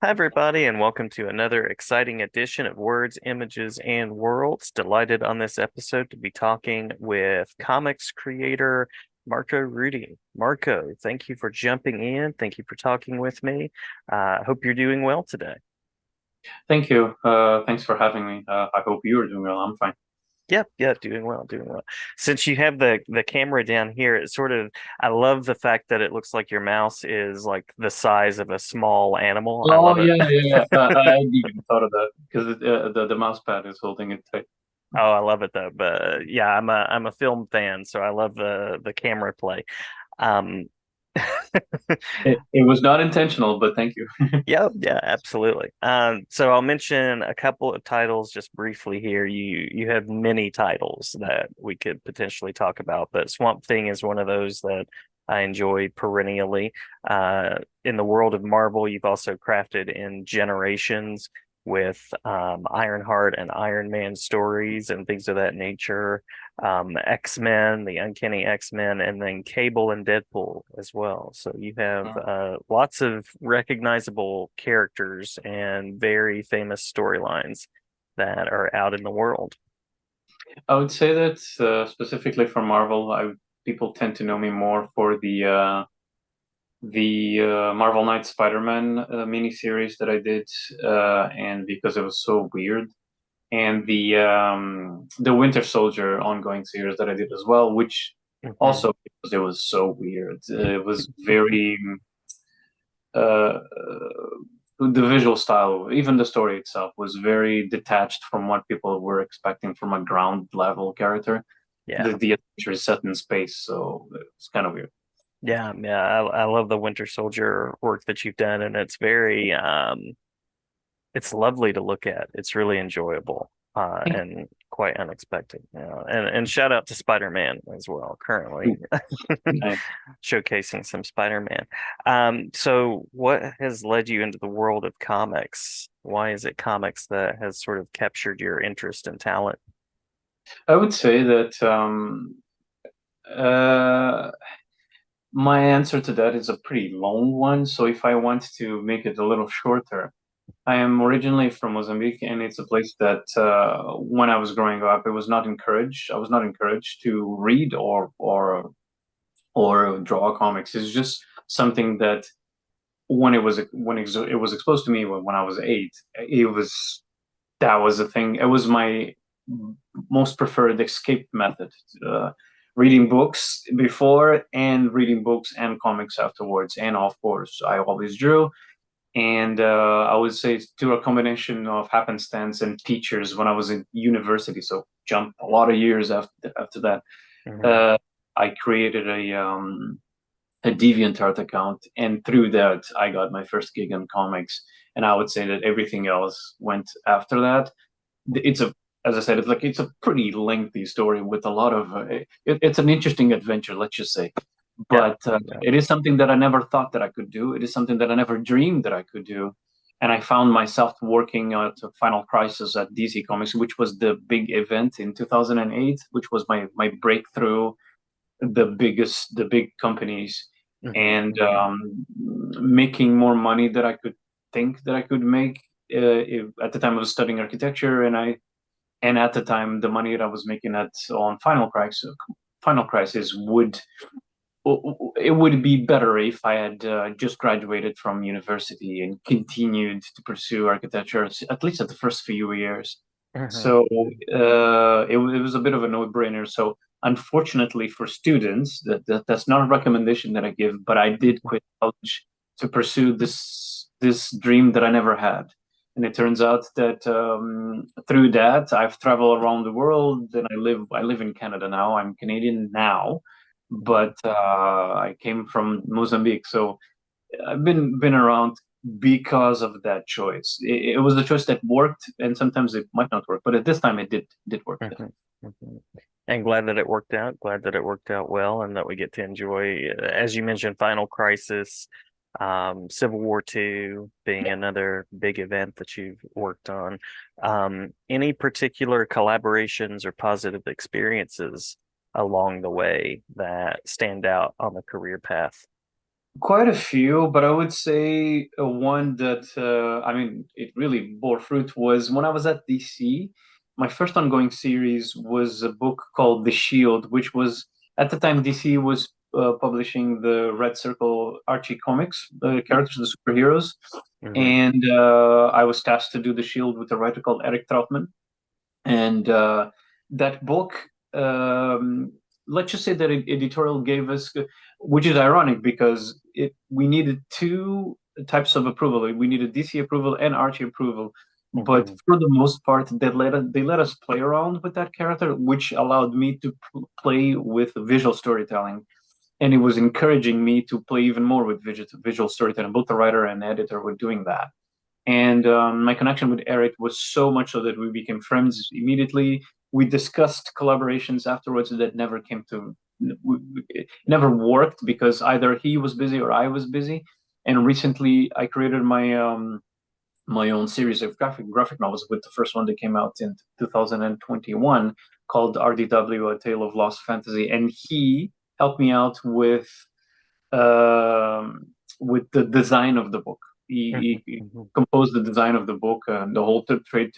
Hi, everybody, and welcome to another exciting edition of Words, Images, and Worlds. Delighted on this episode to be talking with comics creator Marco Rudy. Marco, thank you for jumping in. Thank you for talking with me. Hope you're doing well today. Thank you. Thanks for having me. I hope you're doing well. I'm fine. Yep, yeah, doing well, doing well. Since you have the camera down here, it sort of I love the fact that it looks like your mouse is like the size of a small animal. I Oh love it. yeah, yeah, yeah. I hadn't even thought of that because the mouse pad is holding it tight. Oh, I love it though. But yeah, I'm a film fan, so I love the camera play. Um, It was not intentional, but thank you. yeah, yeah, absolutely. So I'll mention a couple of titles just briefly here. You have many titles that we could potentially talk about, but Swamp Thing is one of those that I enjoy perennially. In the world of Marvel, you've also crafted in Generations with Ironheart and Iron Man stories and things of that nature. X-Men, the Uncanny X-Men, and then Cable and Deadpool as well. So you have lots of recognizable characters and very famous storylines that are out in the world. I would say that specifically for Marvel, people tend to know me more for the Marvel Knight Spider-Man miniseries that I did, and because it was so weird, and the Winter Soldier ongoing series that I did as well, which Mhm. also because it was so weird. It was very uh, the visual style, even the story itself, was very detached from what people were expecting from a ground level character. The Yeah. the adventure is set in space, so it's kind of weird. Yeah, yeah, I love the Winter Soldier work that you've done, and it's very it's lovely to look at. It's really enjoyable and quite unexpected. And shout out to Spider-Man as well, currently Nice. showcasing some Spider-Man. So what has led you into the world of comics? Why is it comics that has sort of captured your interest and talent? I would say that uh, my answer to that is a pretty long one. So if I want to make it a little shorter, I am originally from Mozambique, and it's a place that when I was growing up, it was not encouraged. I was not encouraged to read or draw comics. It's just something that it was exposed to me when I was 8, it was that was the thing. It was my most preferred escape method. Uh, Reading books before and reading books and comics afterwards. And of course, I always drew. And I would say through a combination of happenstance and teachers when I was in university. So jump a lot of years after that. Mhm. Uh, I created a DeviantArt account, and through that, I got my first gig in comics. And I would say that everything else went after that. It's a, as I said, it's a pretty lengthy story with a lot of. It's an interesting adventure, let's just say. Yeah. But Yeah. it is something that I never thought that I could do. It is something that I never dreamed that I could do. And I found myself working at Final Crisis at DC Comics, which was the big event in 2008, which was my breakthrough, the big companies, Mhm. and Mhm. making more money that I could think that I could make. At the time, I was studying architecture, and at the time, the money that I was making at on Final Crisis it would be better if I had just graduated from university and continued to pursue architecture, at least at the first few years. Mhm. So it was a bit of a no-brainer. So unfortunately for students, that's not a recommendation that I give, but I did quit college to pursue this dream that I never had. And it turns out that through that, I've traveled around the world, and I live in Canada now. I'm Canadian now, but I came from Mozambique, so I've been around because of that choice. It was the choice that worked, and sometimes it might not work, but at this time it did work. Mhm. Mhm. And glad that it worked out. Glad that it worked out well, and that we get to enjoy, as you mentioned, Final Crisis, Civil War II being Yeah. another big event that you've worked on. Any particular collaborations or positive experiences along the way that stand out on the career path? Quite a few, but I would say one that I mean it really bore fruit was when I was at DC. My first ongoing series was a book called The Shield, which was at the time DC was publishing the Red Circle Archie comics, the characters, the superheroes, Hmm. and I was tasked to do The Shield with a writer called Eric Troutman. And that book, let's just say that editorial gave us, which is ironic because we needed two types of approval. We needed DC approval and Archie approval. But Hmm. for the most part, they let us play around with that character, which allowed me to play with visual storytelling. And it was encouraging me to play even more with visual storytelling. Both the writer and editor were doing that. And my connection with Eric was so much so that we became friends immediately. We discussed collaborations afterwards that never came to, it never worked because either he was busy or I was busy. And recently, I created my own series of graphic novels, with the first one that came out in 2021 called RDW: A Tale of Lost Fantasy, and he helped me out um, with the design of the book. He Hmm. composed the design of the book and the whole trade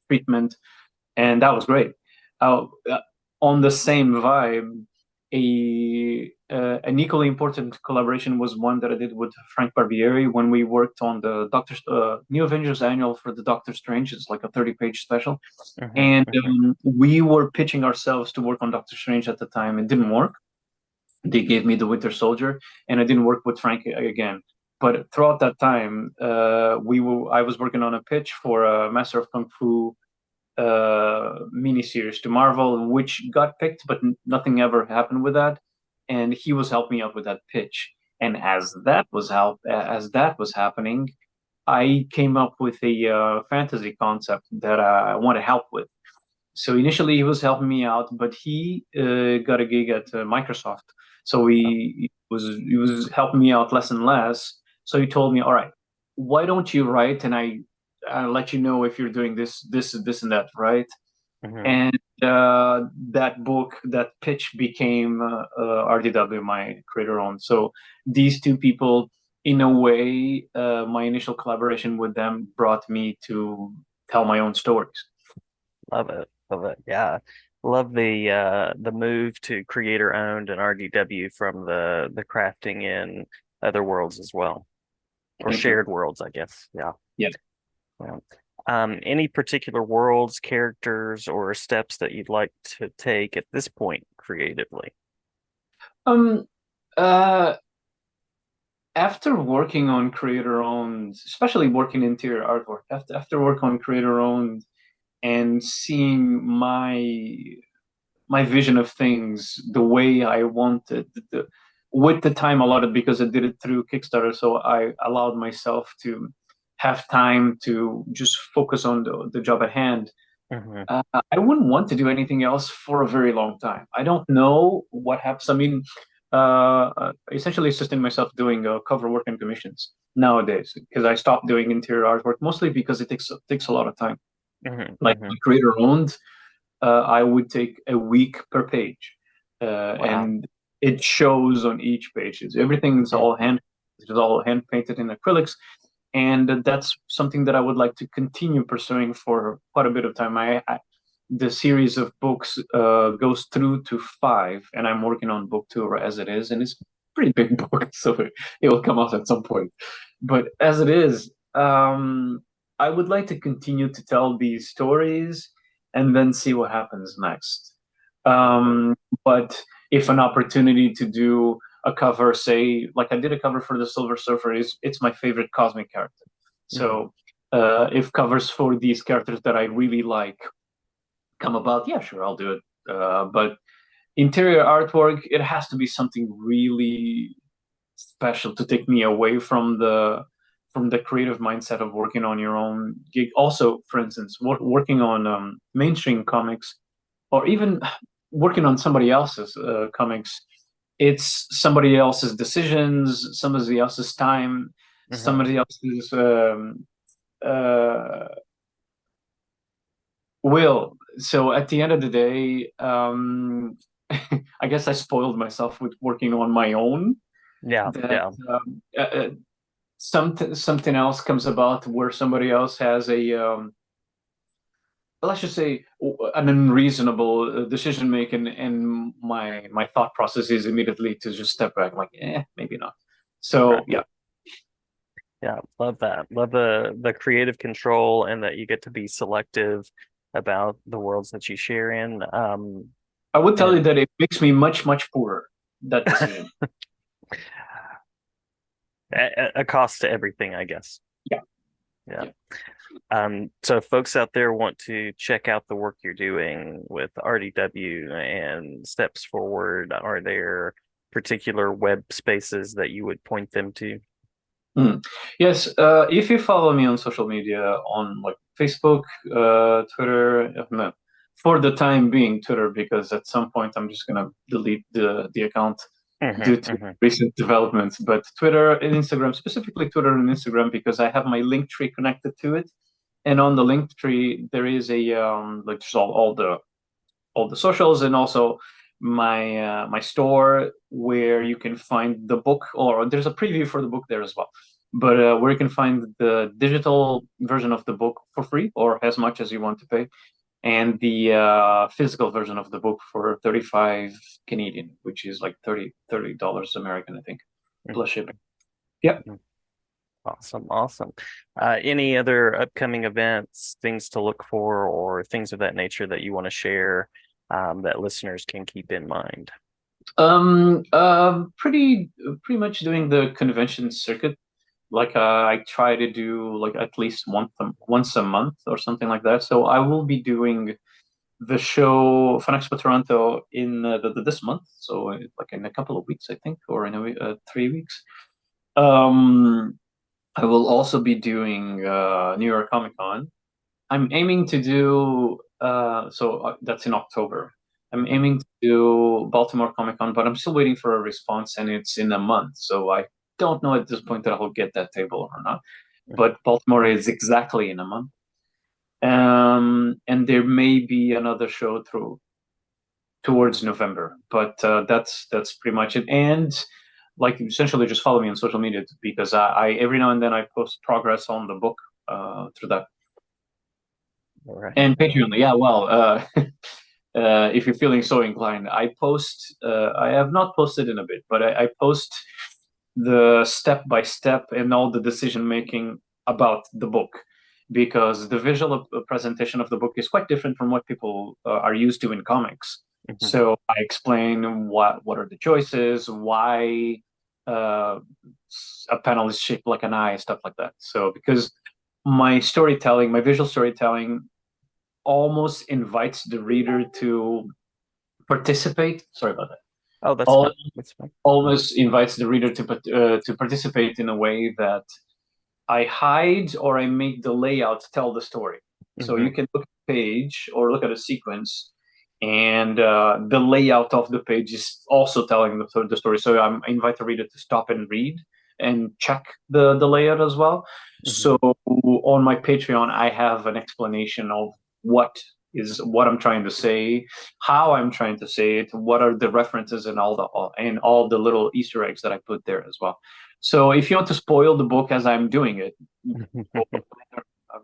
treatment, and that was great. Uh, on the same vibe, an equally important collaboration was one that I did with Frank Barbieri when we worked on the New Avengers annual for the Doctor Strange. It's like a 30-page special, Hmm. and Hmm. we were pitching ourselves to work on Doctor Strange at the time. It didn't work. They gave me the Winter Soldier, and I didn't work with Frank again. But throughout that time, I was working on a pitch for a Master of Kung Fu miniseries to Marvel, which got picked, but nothing ever happened with that. And he was helping me out with that pitch. And as that was happening, I came up with a fantasy concept that I want to help with. So initially he was helping me out, but he got a gig at Microsoft. So he was helping me out less and less. So he told me, "All right, why don't you write, and I'll let you know if you're doing this, and that, right?" Hmm. And that book, that pitch became RDW, my creator own. So these two people, in a way, my initial collaboration with them brought me to tell my own stories. Love it. Love it. Yeah. Love the move to creator owned and RDW from the crafting in other worlds as well. Or Thank you. shared worlds, I guess. Yeah. Yeah. Yeah. Any particular worlds, characters, or steps that you'd like to take at this point creatively? Um, uh, After working on creator owned, especially working interior artwork, after work on creator owned and seeing my vision of things the way I wanted, with the time allotted because I did it through Kickstarter, so I allowed myself to have time to just focus on the job at hand. Hmm. I wouldn't want to do anything else for a very long time. I don't know what happens. I mean, essentially sustain myself doing cover work and commissions nowadays because I stopped doing interior artwork mostly because it takes a lot of time. Hmm. Like Hmm. my creator owned, I would take a week per page, Wow. and it shows on each page. Everything's Hmm. all hand painted in acrylics, and that's something that I would like to continue pursuing for quite a bit of time. The series of books goes through to five, and I'm working on book two as it is, and it's a pretty big book, so it will come out at some point. But as it is, I would like to continue to tell these stories and then see what happens next. Love it. But if an opportunity to do a cover, say, like I did a cover for the Silver Surfer, is it's my favorite cosmic character. Hmm. So if covers for these characters that I really like come about, yeah, sure, I'll do it. But interior artwork, it has to be something really special to take me away from the creative mindset of working on your own gig. Also, for instance, working on mainstream comics, or even working on somebody else's comics, it's somebody else's decisions, somebody else's time, Hmm. somebody else's uh, will. So at the end of the day, I guess I spoiled myself with working on my own. Yeah, that yeah. something else comes about where somebody else has a let's just say an unreasonable decision making, and my thought process is immediately to just step back, like, maybe not. Right. So yeah, Yeah, love that. Love the creative control and that you get to be selective about the worlds that you share in. I would tell you And that it makes me much poorer, that decision. a cost to everything, I guess. Yeah, Yeah. yeah. So if folks out there want to check out the work you're doing with RDW and Steps Forward, are there particular web spaces that you would point them to? Yes, if you follow me on social media on like Facebook, Twitter, no, for the time being Twitter, because at some point I'm just gonna delete the account Hmm, due to hmm. recent developments. But Twitter and Instagram, specifically Twitter and Instagram, because I have my link tree connected to it, and on the link tree there is a like just all the socials, and also my store where you can find the book, or there's a preview for the book there as well, but where you can find the digital version of the book for free or as much as you want to pay, and the physical version of the book for 35 Canadian, which is like $30 American, I think, plus shipping. Yeah. Hmm. Awesome, awesome. Any other upcoming events, things to look for, or things of that nature that you want to share that listeners can keep in mind? Pretty much doing the convention circuit. Like I try to do like at least once a month or something like that. So I will be doing the show Fun Expo Toronto in this month. So like in a couple of weeks, I think, or in 3 weeks. Um, I will also be doing New York Comic Con. I'm aiming to do that's in October. I'm Mhm. aiming to do Baltimore Comic Con, but I'm still waiting for a response, and it's in a month. So I don't know at this point that I'll get that table or not. But Baltimore is exactly in a month. And there may be another show towards November, but that's pretty much it. And like essentially just follow me on social media, because I every now and then I post progress on the book through that. All right. And Patreon, yeah, well, if you're feeling so inclined, I post. I have not posted in a bit, but I post the step by step and all the decision making about the book, because the visual presentation of the book is quite different from what people are used to in comics. Mhm. So I explain what are the choices, why uh, a panel is shaped like an eye, stuff like that. So because my storytelling, my visual storytelling almost invites the reader to participate. Sorry about that. Oh, that's Al fine. That's fine. Almost invites the reader to participate in a way that I hide or I make the layout tell the story. So Hmm. you can look at a page or look at a sequence, and the layout of the page is also telling the story. So I invite the reader to stop and read and check the layout as well. Hmm. So on my Patreon, I have an explanation of what I'm trying to say, how I'm trying to say it, what are the references, and all the little Easter eggs that I put there as well. So if you want to spoil the book as I'm doing it, go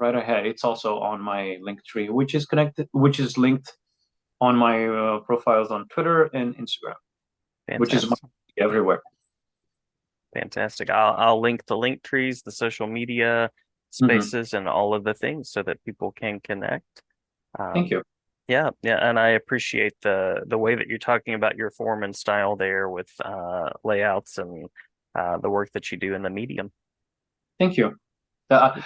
right ahead. It's also on my link tree, which is linked on my profiles on Twitter and Instagram, which is Fantastic. everywhere. Fantastic. I'll link the link trees, the social media Hmm. spaces, and all of the things so that people can connect. Thank Um, you. yeah, yeah, and I appreciate the way that you're talking about your form and style there with layouts and the work that you do in the medium. Thank you. I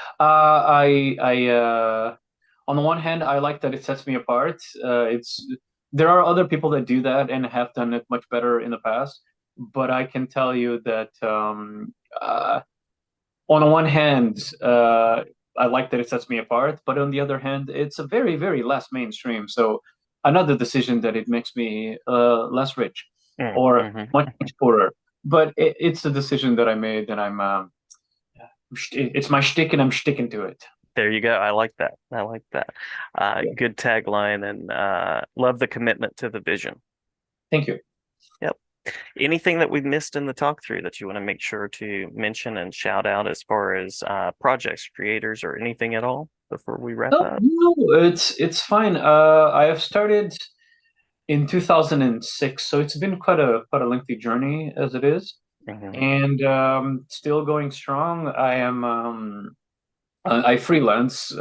on the one hand, I like that it sets me apart. It's There are other people that do that and have done it much better in the past, but I can tell you that on the one hand, I like that it sets me apart, but on the other hand, it's a very less mainstream. So another decision that it makes me less rich or Mm-hmm. much poorer. But it's a decision that I made, and it's my shtick, and I'm sticking to it. There you go. I like that. I like that. Yeah. Good tagline and love the commitment to the vision. Thank you. Yep. Anything that we missed in the talk through that you want to make sure to mention and shout out as far as projects, creators, or anything at all before we wrap No, up? no, it's fine. I have started in 2006, so it's been quite a lengthy journey as it is, Hmm. and still going strong. I freelance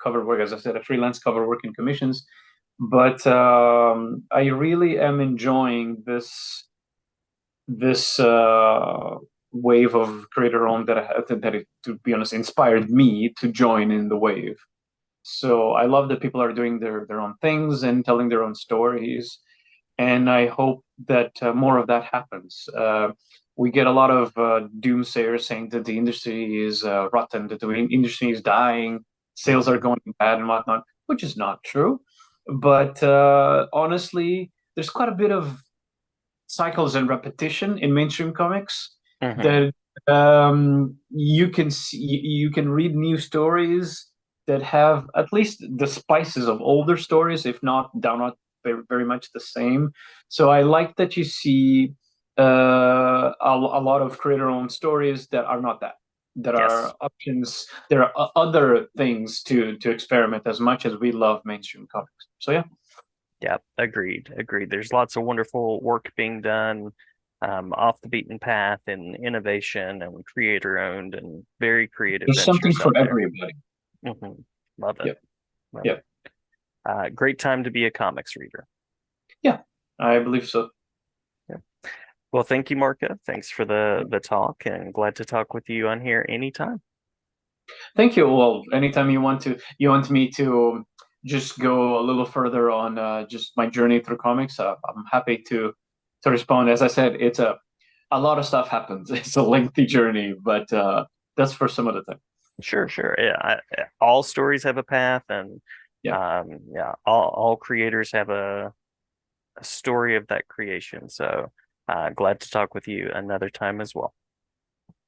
cover work, as I said, I freelance cover work and commissions, but I really am enjoying this wave of creator owned that it, to be honest, inspired me to join in the wave. So I love that people are doing their own things and telling their own stories, and I hope that more of that happens. We get a lot of doomsayers saying that the industry is rotten, that the industry is dying, sales are Hmm. going bad and whatnot, which is not true. But honestly, there's quite a bit of cycles and repetition in mainstream comics Hmm. that you can see, you can read new stories that have at least the spices of older stories, if not they're not very much the same. So I like that you see a lot of creator-owned stories that are not that. That are Yes. options. There are other things to experiment as much as we love mainstream comics. So yeah, Yeah, agreed. Agreed. There's lots of wonderful work being done off the beaten path and innovation and creator owned and very creative there's something ventures for out there. everybody. Hmm. Love it. Yep. Love Yep. it. Great time to be a comics reader. Yeah, I believe so. Yeah. Well, thank you, Marca. Thanks for the talk and glad to talk with you on here anytime. Thank you. Well, anytime you want me to just go a little further on just my journey through comics, I'm happy to respond. As I said, it's a lot of stuff happens. It's a lengthy journey, but that's for some other time. Sure, sure. Yeah, all stories have a path, and Yeah, yeah, all creators have a story of that creation. So glad to talk with you another time as well.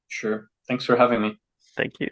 sure. Thanks for having me. Thank you.